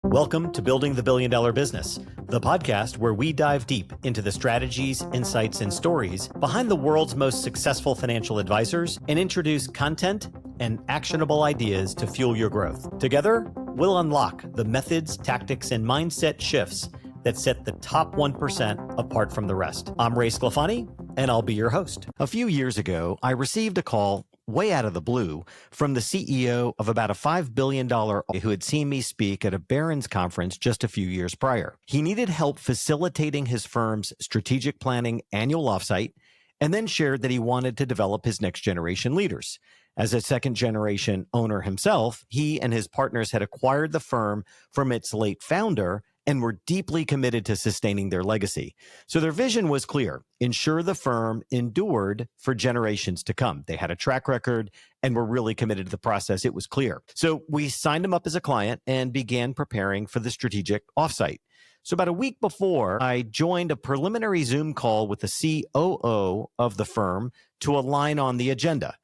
Welcome to Building the Billion Dollar Business, the podcast where we dive deep into the strategies, insights, and stories behind the world's most successful financial advisors and introduce content and actionable ideas to fuel your growth. Together, we'll unlock the methods, tactics, and mindset shifts that set the top 1% apart from the rest. I'm Ray Sclafani, and I'll be your host. A few years ago, I received a call way out of the blue from the CEO of about a $5 billion who had seen me speak at a Barron's conference just a few years prior. He needed help facilitating his firm's strategic planning annual offsite, and then shared that he wanted to develop his next generation leaders. As a second generation owner himself, he and his partners had acquired the firm from its late founder and were deeply committed to sustaining their legacy. So their vision was clear: ensure the firm endured for generations to come. They had a track record and were really committed to the process. It was clear. So we signed him up as a client and began preparing for the strategic offsite. So about a week before, I joined a preliminary Zoom call with the COO of the firm to align on the agenda.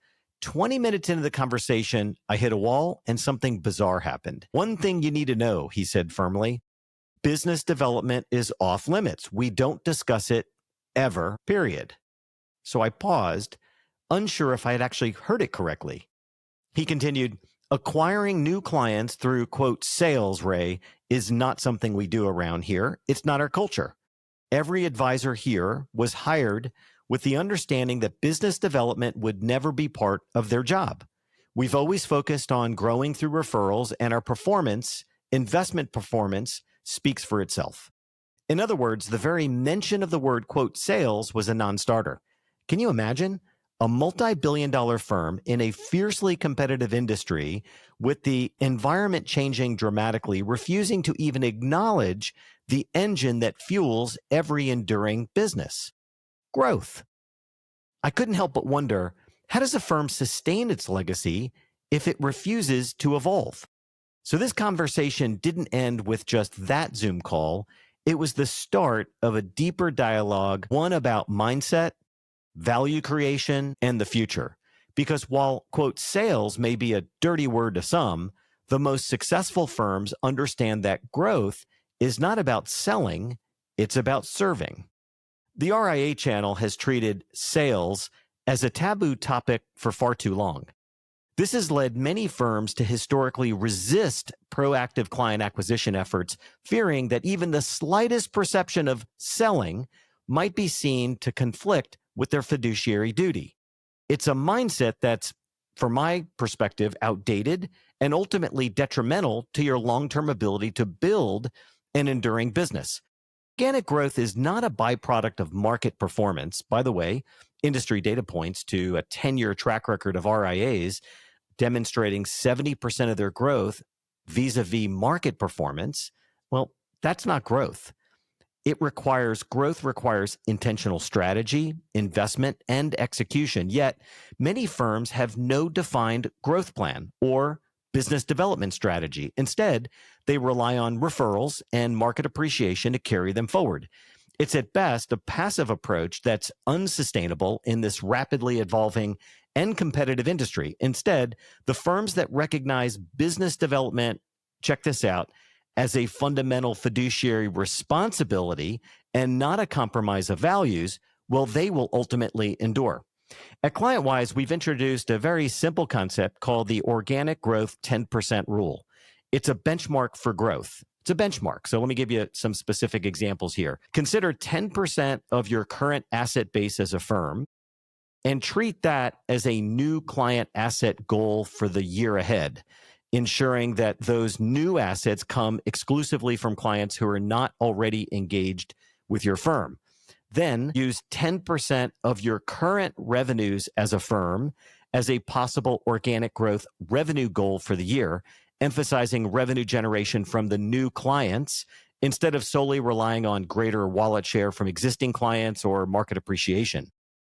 20 minutes into the conversation, I hit a wall and something bizarre happened. "One thing you need to know," he said firmly, "business development is off limits. We don't discuss it ever, period." So I paused, unsure if I had actually heard it correctly. He continued, "Acquiring new clients through, quote, sales, Ray, is not something we do around here. It's not our culture. Every advisor here was hired with the understanding that business development would never be part of their job. We've always focused on growing through referrals, and our performance, investment performance, speaks for itself." In other words, the very mention of the word, quote, sales was a non-starter. Can you imagine? A multi-billion-dollar firm in a fiercely competitive industry, with the environment changing dramatically, refusing to even acknowledge the engine that fuels every enduring business: growth. I couldn't help but wonder, how does a firm sustain its legacy if it refuses to evolve? So this conversation didn't end with just that Zoom call. It was the start of a deeper dialogue, one about mindset, value creation, and the future. Because while, quote, sales may be a dirty word to some, the most successful firms understand that growth is not about selling, it's about serving. The RIA channel has treated sales as a taboo topic for far too long. This has led many firms to historically resist proactive client acquisition efforts, fearing that even the slightest perception of selling might be seen to conflict with their fiduciary duty. It's a mindset that's, from my perspective, outdated and ultimately detrimental to your long-term ability to build an enduring business. Organic growth is not a byproduct of market performance. By the way, industry data points to a 10-year track record of RIAs demonstrating 70% of their growth vis-a-vis market performance. Well, that's not growth. Growth requires intentional strategy, investment, and execution. Yet many firms have no defined growth plan or business development strategy. Instead, they rely on referrals and market appreciation to carry them forward. It's at best a passive approach that's unsustainable in this rapidly evolving and competitive industry. Instead, the firms that recognize business development, check this out, as a fundamental fiduciary responsibility and not a compromise of values, well, they will ultimately endure. At ClientWise, we've introduced a very simple concept called the organic growth 10% rule. It's a benchmark for growth. It's a benchmark. So let me give you some specific examples here. Consider 10% of your current asset base as a firm and treat that as a new client asset goal for the year ahead, ensuring that those new assets come exclusively from clients who are not already engaged with your firm. Then use 10% of your current revenues as a firm as a possible organic growth revenue goal for the year, emphasizing revenue generation from the new clients instead of solely relying on greater wallet share from existing clients or market appreciation.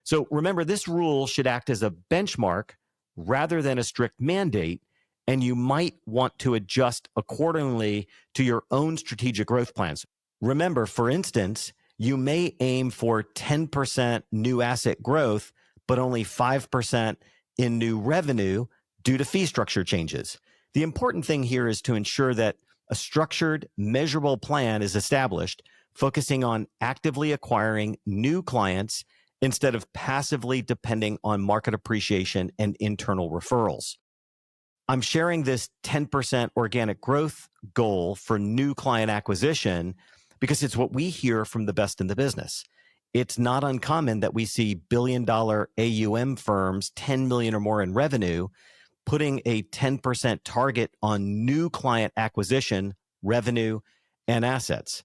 So remember, this rule should act as a benchmark rather than a strict mandate, and you might want to adjust accordingly to your own strategic growth plans. Remember, for instance, you may aim for 10% new asset growth, but only 5% in new revenue due to fee structure changes. The important thing here is to ensure that A structured, measurable plan is established, focusing on actively acquiring new clients instead of passively depending on market appreciation and internal referrals. I'm sharing this 10% organic growth goal for new client acquisition because it's what we hear from the best in the business. It's not uncommon that we see billion-dollar AUM firms, 10 million or more in revenue, putting a 10% target on new client acquisition, revenue, and assets.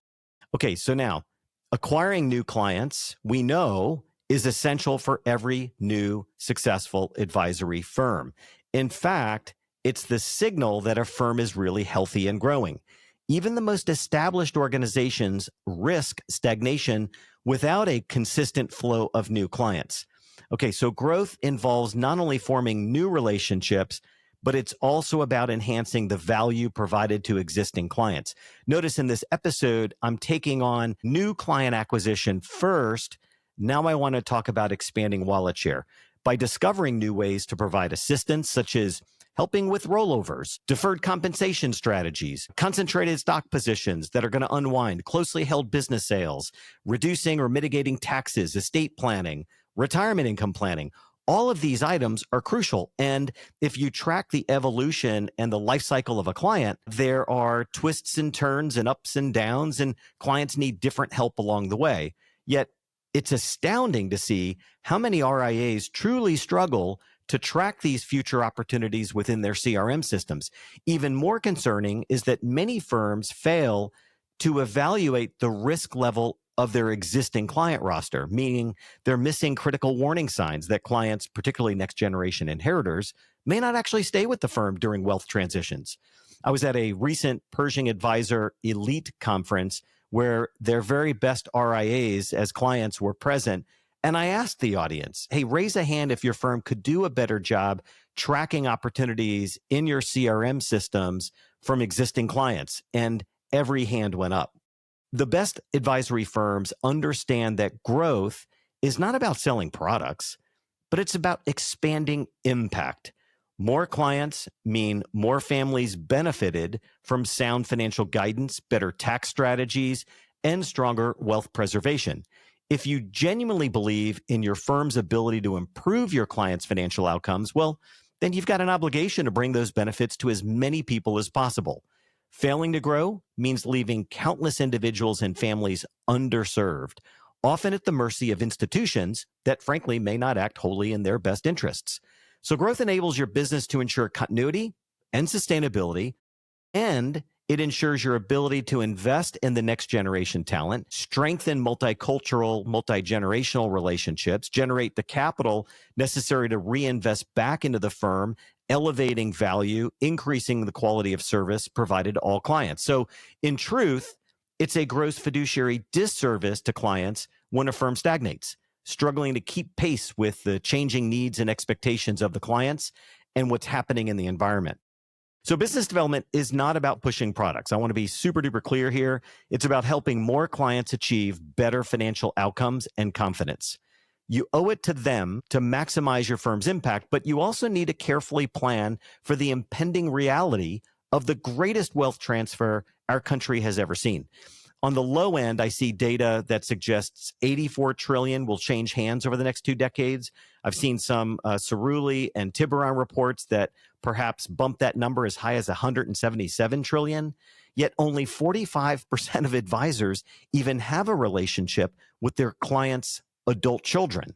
Okay, so now, acquiring new clients, we know, is essential for every new successful advisory firm. In fact, it's the signal that a firm is really healthy and growing. Even the most established organizations risk stagnation without a consistent flow of new clients. Okay, so growth involves not only forming new relationships, but it's also about enhancing the value provided to existing clients. Notice in this episode, I'm taking on new client acquisition first. Now I want to talk about expanding wallet share by discovering new ways to provide assistance, such as helping with rollovers, deferred compensation strategies, concentrated stock positions that are going to unwind, closely held business sales, reducing or mitigating taxes, estate planning, retirement income planning. All of these items are crucial. And if you track the evolution and the life cycle of a client, there are twists and turns and ups and downs, and clients need different help along the way. Yet it's astounding to see how many RIAs truly struggle to track these future opportunities within their CRM systems. Even more concerning is that many firms fail to evaluate the risk level of their existing client roster, meaning they're missing critical warning signs that clients, particularly next generation inheritors, may not actually stay with the firm during wealth transitions. I was at a recent Pershing Advisor Elite conference where their very best RIAs as clients were present. And I asked the audience, hey, raise a hand if your firm could do a better job tracking opportunities in your CRM systems from existing clients. And every hand went up. The best advisory firms understand that growth is not about selling products, but it's about expanding impact. More clients mean more families benefited from sound financial guidance, better tax strategies, and stronger wealth preservation. If you genuinely believe in your firm's ability to improve your clients' financial outcomes, well, then you've got an obligation to bring those benefits to as many people as possible. Failing to grow means leaving countless individuals and families underserved, often at the mercy of institutions that frankly may not act wholly in their best interests. So growth enables your business to ensure continuity and sustainability, and it ensures your ability to invest in the next generation talent, strengthen multicultural, multi-generational relationships, generate the capital necessary to reinvest back into the firm, elevating value, increasing the quality of service provided to all clients. So in truth, it's a gross fiduciary disservice to clients when a firm stagnates, struggling to keep pace with the changing needs and expectations of the clients and what's happening in the environment. So business development is not about pushing products. I want to be super duper clear here. It's about helping more clients achieve better financial outcomes and confidence. You owe it to them to maximize your firm's impact, but you also need to carefully plan for the impending reality of the greatest wealth transfer our country has ever seen. On the low end, I see data that suggests 84 trillion will change hands over the next 2 decades. I've seen some Cerulli and Tiburon reports that perhaps bump that number as high as 177 trillion. Yet only 45% of advisors even have a relationship with their clients' adult children.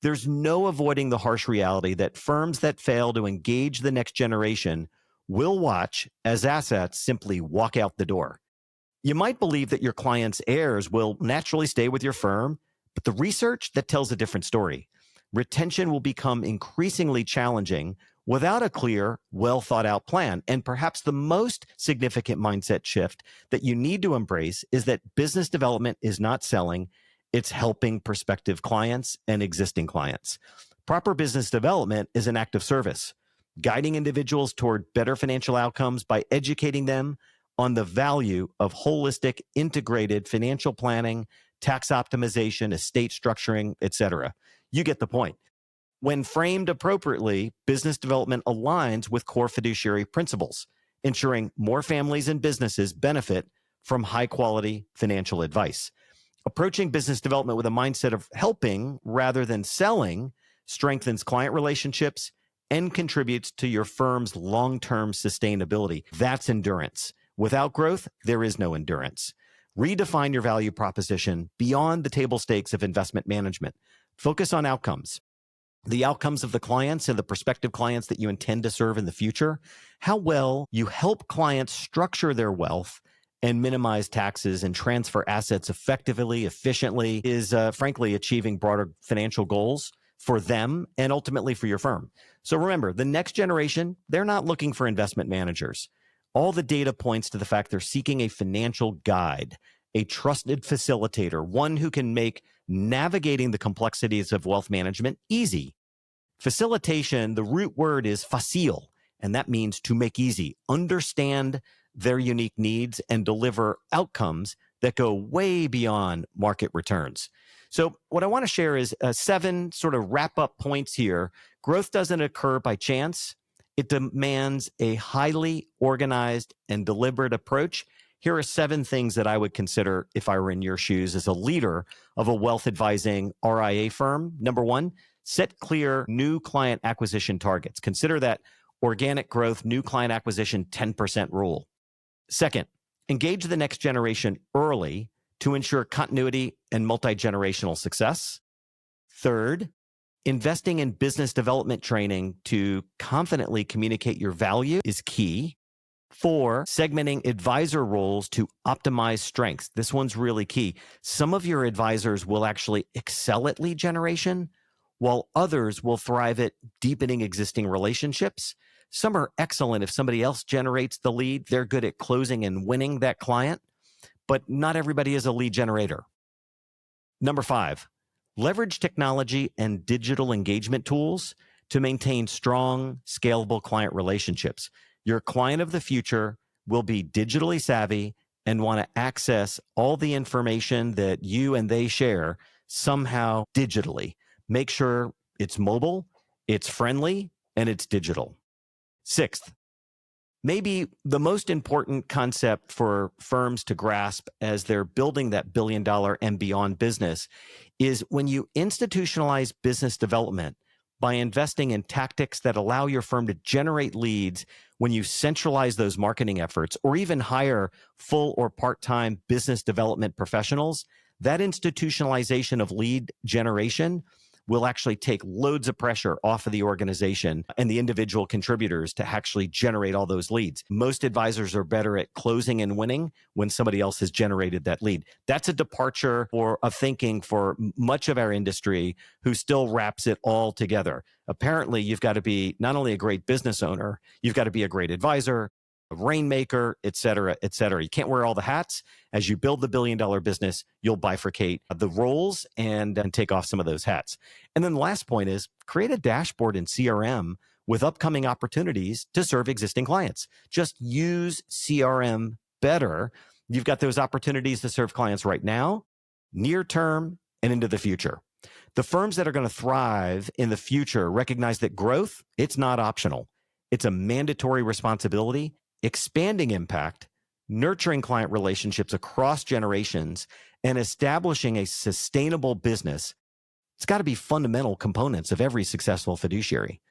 There's no avoiding the harsh reality that firms that fail to engage the next generation will watch as assets simply walk out the door. You might believe that your clients' heirs will naturally stay with your firm, but the research that tells a different story. Retention will become increasingly challenging without a clear, well-thought-out plan. And perhaps the most significant mindset shift that you need to embrace is that business development is not selling, it's helping prospective clients and existing clients. Proper business development is an act of service, guiding individuals toward better financial outcomes by educating them on the value of holistic, integrated financial planning, tax optimization, estate structuring, etc. You get the point. When framed appropriately, business development aligns with core fiduciary principles. ensuring more families and businesses benefit from high-quality financial advice. Approaching business development with a mindset of helping rather than selling strengthens client relationships and contributes to your firm's long-term sustainability. That's endurance. Without growth, there is no endurance. Redefine your value proposition beyond the table stakes of investment management. Focus on outcomes. The outcomes of the clients and the prospective clients that you intend to serve in the future, how well you help clients structure their wealth and minimize taxes and transfer assets effectively, efficiently, is frankly achieving broader financial goals for them and ultimately for your firm. So remember, the next generation, they're not looking for investment managers. All the data points to the fact they're seeking a financial guide, a trusted facilitator, one who can make navigating the complexities of wealth management easy. Facilitation, the root word is facile, and that means to make easy. Understand their unique needs and deliver outcomes that go way beyond market returns. So what I want to share is 7 sort of wrap-up points here. Growth doesn't occur by chance. It demands a highly organized and deliberate approach. Here are 7 things that I would consider if I were in your shoes as a leader of a wealth advising RIA firm. Number 1, set clear new client acquisition targets. Consider that organic growth, new client acquisition 10% rule. Second, engage the next generation early to ensure continuity and multi-generational success. Third, investing in business development training to confidently communicate your value is key. 4, segmenting advisor roles to optimize strengths. This one's really key. Some of your advisors will actually excel at lead generation, while others will thrive at deepening existing relationships. Some are excellent if somebody else generates the lead. They're good at closing and winning that client, but not everybody is a lead generator. Number 5, leverage technology and digital engagement tools to maintain strong, scalable client relationships. Your client of the future will be digitally savvy and want to access all the information that you and they share somehow digitally. Make sure it's mobile, it's friendly, and it's digital. 6th, maybe the most important concept for firms to grasp as they're building that billion-dollar and beyond business is when you institutionalize business development by investing in tactics that allow your firm to generate leads, when you centralize those marketing efforts or even hire full or part-time business development professionals, that institutionalization of lead generation will actually take loads of pressure off of the organization and the individual contributors to actually generate all those leads. Most advisors are better at closing and winning when somebody else has generated that lead. That's a departure of thinking for much of our industry who still wraps it all together. Apparently, you've got to be not only a great business owner, you've got to be a great advisor, a rainmaker, et cetera, et cetera. You can't wear all the hats. As you build the billion-dollar business, you'll bifurcate the roles and take off some of those hats. And then the last point is create a dashboard in CRM with upcoming opportunities to serve existing clients. Just use CRM better. You've got those opportunities to serve clients right now, near term, and into the future. The firms that are going to thrive in the future recognize that growth, it's not optional. It's a mandatory responsibility. Expanding impact, nurturing client relationships across generations, and establishing a sustainable business, it's got to be fundamental components of every successful fiduciary.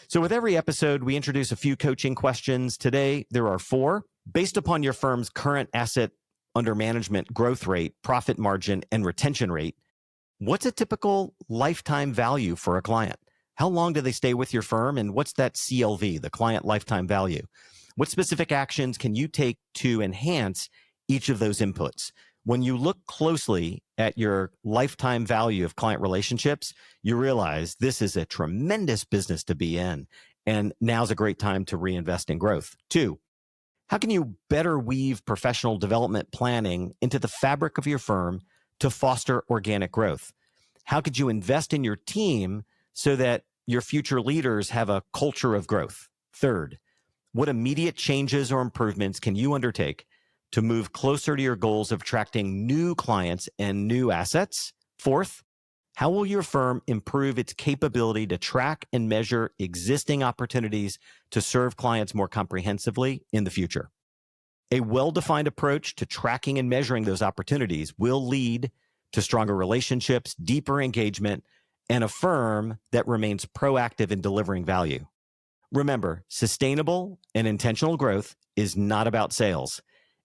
So with every episode, we introduce a few coaching questions. Today, there are 4. Based upon your firm's current asset under management growth rate, profit margin, and retention rate, what's a typical lifetime value for a client? How long do they stay with your firm? And what's that CLV, the client lifetime value? What specific actions can you take to enhance each of those inputs? When you look closely at your lifetime value of client relationships, you realize this is a tremendous business to be in, and now's a great time to reinvest in growth. 2, how can you better weave professional development planning into the fabric of your firm to foster organic growth? How could you invest in your team so that your future leaders have a culture of growth? 3rd, what immediate changes or improvements can you undertake to move closer to your goals of attracting new clients and new assets? 4th, How will your firm improve its capability to track and measure existing opportunities to serve clients more comprehensively in the future? A well-defined approach to tracking and measuring those opportunities will lead to stronger relationships, deeper engagement, and a firm that remains proactive in delivering value. Remember, sustainable and intentional growth is not about sales.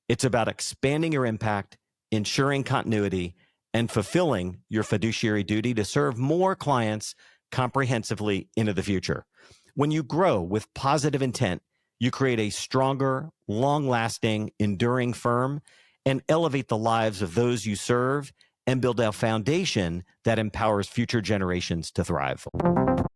It's about expanding your impact, ensuring continuity, and fulfilling your fiduciary duty to serve more clients comprehensively into the future. When you grow with positive intent, you create a stronger, long-lasting, enduring firm and elevate the lives of those you serve and build a foundation that empowers future generations to thrive.